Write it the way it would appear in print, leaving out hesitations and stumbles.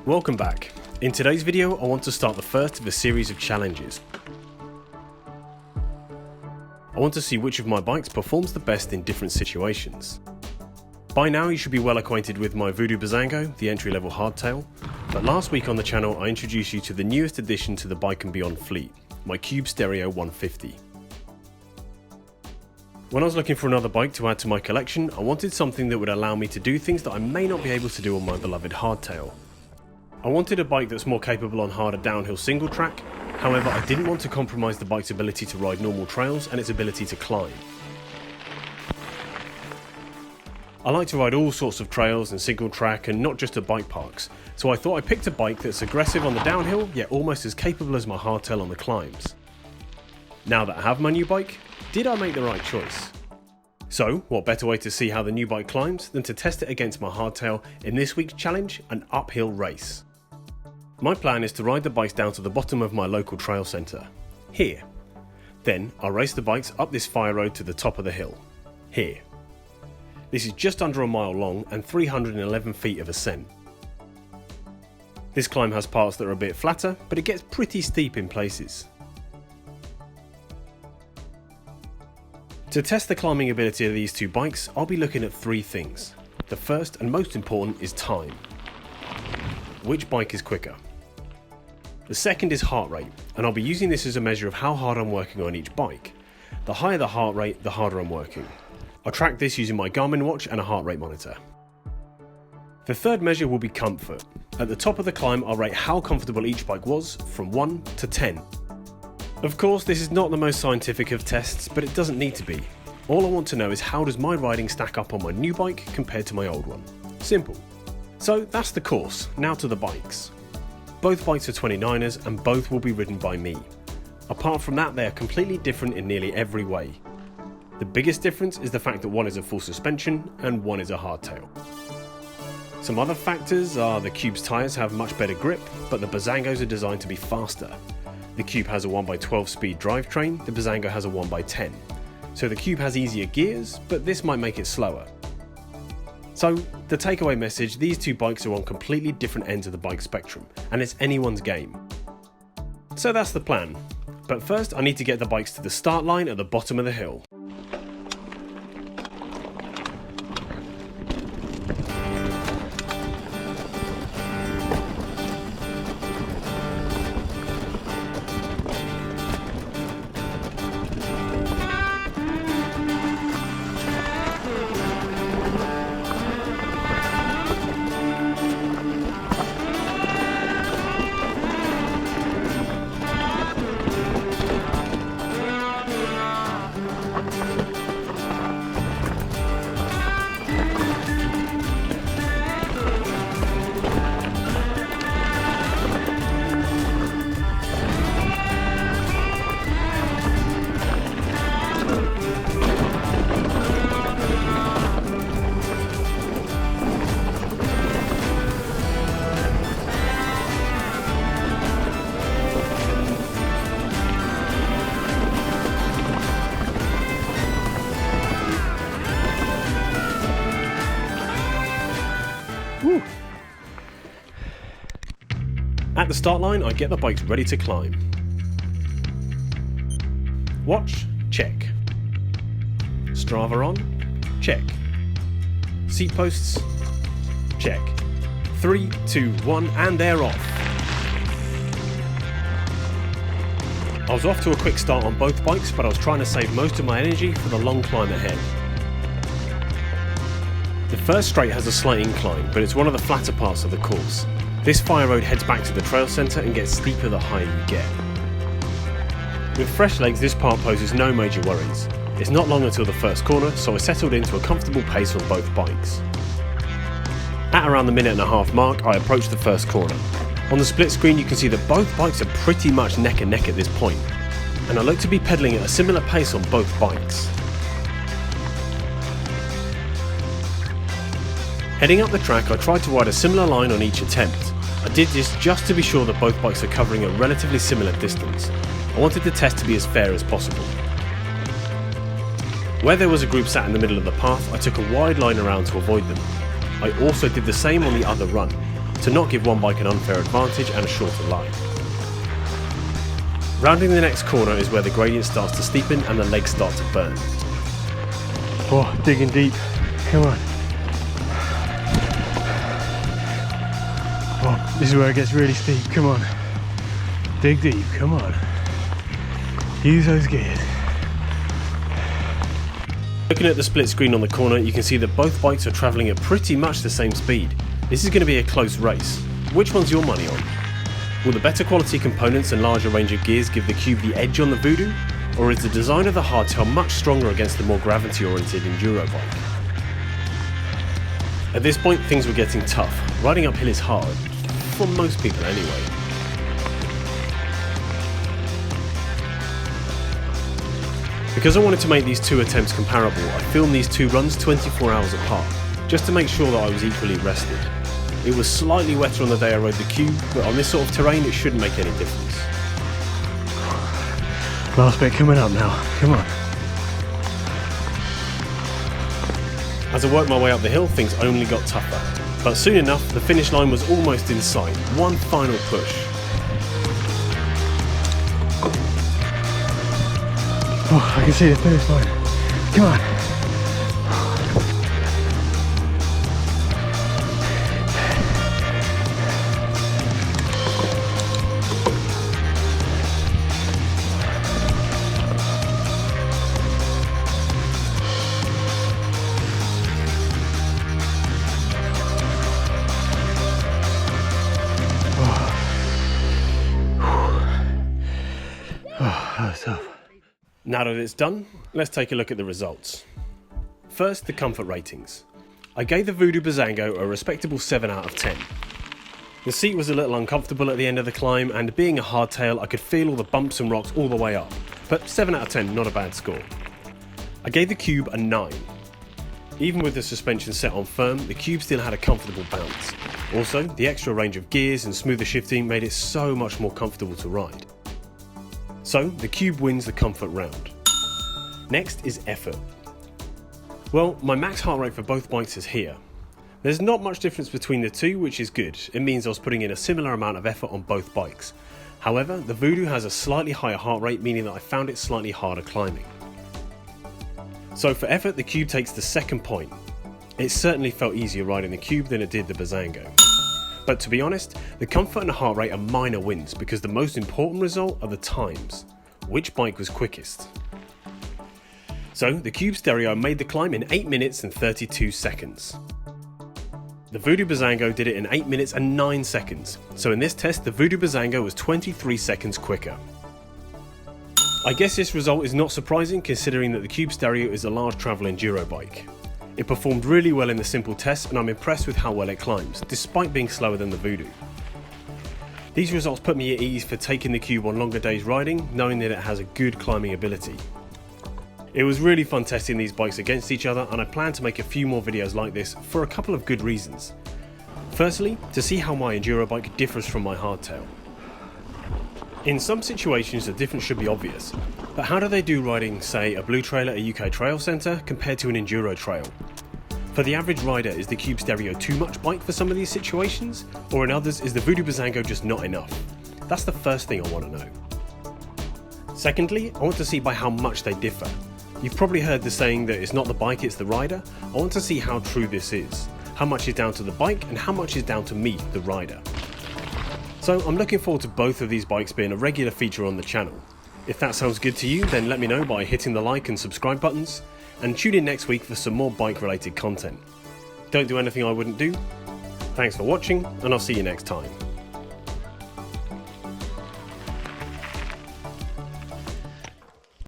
Welcome back. In today's video I want to start the first of a series of challenges. I want to see which of my bikes performs the best in different situations. By now you should be well acquainted with my Voodoo Bizango, the entry-level hardtail, but last week on the channel I introduced you to the newest addition to the Bike & Beyond fleet, my Cube Stereo 150. When I was looking for another bike to add to my collection, I wanted something that would allow me to do things that I may not be able to do on my beloved hardtail. I wanted a bike that's more capable on harder downhill single track, however I didn't want to compromise the bike's ability to ride normal trails and its ability to climb. I like to ride all sorts of trails and single track and not just at bike parks, so I thought I picked a bike that's aggressive on the downhill yet almost as capable as my hardtail on the climbs. Now that I have my new bike, did I make the right choice? So, what better way to see how the new bike climbs than to test it against my hardtail in this week's challenge, an uphill race. My plan is to ride the bikes down to the bottom of my local trail centre, here. Then I'll race the bikes up this fire road to the top of the hill, here. This is just under a mile long and 311 feet of ascent. This climb has parts that are a bit flatter, but it gets pretty steep in places. To test the climbing ability of these two bikes, I'll be looking at three things. The first and most important is time. Which bike is quicker? The second is heart rate, and I'll be using this as a measure of how hard I'm working on each bike. The higher the heart rate, the harder I'm working. I'll track this using my Garmin watch and a heart rate monitor. The third measure will be comfort. At the top of the climb, I'll rate how comfortable each bike was from 1 to 10. Of course, this is not the most scientific of tests, but it doesn't need to be. All I want to know is how does my riding stack up on my new bike compared to my old one. Simple. So that's the course, now to the bikes. Both bikes are 29ers and both will be ridden by me. Apart from that, they are completely different in nearly every way. The biggest difference is the fact that one is a full suspension and one is a hardtail. Some other factors are the Cube's tyres have much better grip, but the Bizangos are designed to be faster. The Cube has a 1x12 speed drivetrain, the Bizango has a 1x10. So the Cube has easier gears, but this might make it slower. So, the takeaway message, these two bikes are on completely different ends of the bike spectrum, and it's anyone's game. So that's the plan. But first I need to get the bikes to the start line at the bottom of the hill. Woo. At the start line, I get the bikes ready to climb. Watch, check. Strava on, check. Seat posts, check. 3, 2, 1, and they're off. I was off to a quick start on both bikes, but I was trying to save most of my energy for the long climb ahead. The first straight has a slight incline, but it's one of the flatter parts of the course. This fire road heads back to the trail centre and gets steeper the higher you get. With fresh legs, this part poses no major worries. It's not long until the first corner, so I settled into a comfortable pace on both bikes. At around the minute and a half mark, I approached the first corner. On the split screen you can see that both bikes are pretty much neck and neck at this point, and I look to be pedalling at a similar pace on both bikes. Heading up the track, I tried to ride a similar line on each attempt. I did this just to be sure that both bikes are covering a relatively similar distance. I wanted the test to be as fair as possible. Where there was a group sat in the middle of the path, I took a wide line around to avoid them. I also did the same on the other run. to not give one bike an unfair advantage and a shorter line. Rounding the next corner is where the gradient starts to steepen and the legs start to burn. Oh, digging deep. Come on. Oh, this is where it gets really steep. Come on. Dig deep. Come on. Use those gears. Looking at the split screen on the corner, you can see that both bikes are travelling at pretty much the same speed. This is going to be a close race. Which one's your money on? Will the better quality components and larger range of gears give the Cube the edge on the Voodoo? Or is the design of the hardtail much stronger against the more gravity-oriented enduro bike? At this point, things were getting tough. Riding uphill is hard, for most people anyway. Because I wanted to make these two attempts comparable, I filmed these two runs 24 hours apart, just to make sure that I was equally rested. It was slightly wetter on the day I rode the Cube, but on this sort of terrain it shouldn't make any difference. Last bit coming up now, come on. As I worked my way up the hill, things only got tougher. But soon enough, the finish line was almost in sight. One final push. Oh, I can see the finish line. Come on. Oh, that was tough. Now that it's done, let's take a look at the results. First, the comfort ratings. I gave the Voodoo Bizango a respectable 7 out of 10. The seat was a little uncomfortable at the end of the climb, and being a hardtail, I could feel all the bumps and rocks all the way up, but 7 out of 10, not a bad score. I gave the Cube a 9. Even with the suspension set on firm, the Cube still had a comfortable bounce. Also, the extra range of gears and smoother shifting made it so much more comfortable to ride. So, the Cube wins the comfort round. Next is effort. Well, my max heart rate for both bikes is here. There's not much difference between the two, which is good. It means I was putting in a similar amount of effort on both bikes. However, the Voodoo has a slightly higher heart rate, meaning that I found it slightly harder climbing. So for effort, the Cube takes the second point. It certainly felt easier riding the Cube than it did the Bizango. But to be honest, the comfort and heart rate are minor wins because the most important result are the times. Which bike was quickest? So the Cube Stereo made the climb in 8 minutes and 32 seconds. The Voodoo Bizango did it in 8 minutes and 9 seconds. So in this test, the Voodoo Bizango was 23 seconds quicker. I guess this result is not surprising considering that the Cube Stereo is a large travel enduro bike. It performed really well in the simple test and I'm impressed with how well it climbs, despite being slower than the Voodoo. These results put me at ease for taking the Cube on longer days riding, knowing that it has a good climbing ability. It was really fun testing these bikes against each other and I plan to make a few more videos like this for a couple of good reasons. Firstly, to see how my enduro bike differs from my hardtail. In some situations the difference should be obvious, but how do they do riding, say, a blue trail at a UK trail centre compared to an enduro trail? For the average rider, is the Cube Stereo too much bike for some of these situations? Or in others, is the Voodoo Bizango just not enough? That's the first thing I want to know. Secondly, I want to see by how much they differ. You've probably heard the saying that it's not the bike, it's the rider. I want to see how true this is. How much is down to the bike and how much is down to me, the rider. So I'm looking forward to both of these bikes being a regular feature on the channel. If that sounds good to you, then let me know by hitting the like and subscribe buttons, and tune in next week for some more bike related content. Don't do anything I wouldn't do. Thanks for watching, and I'll see you next time.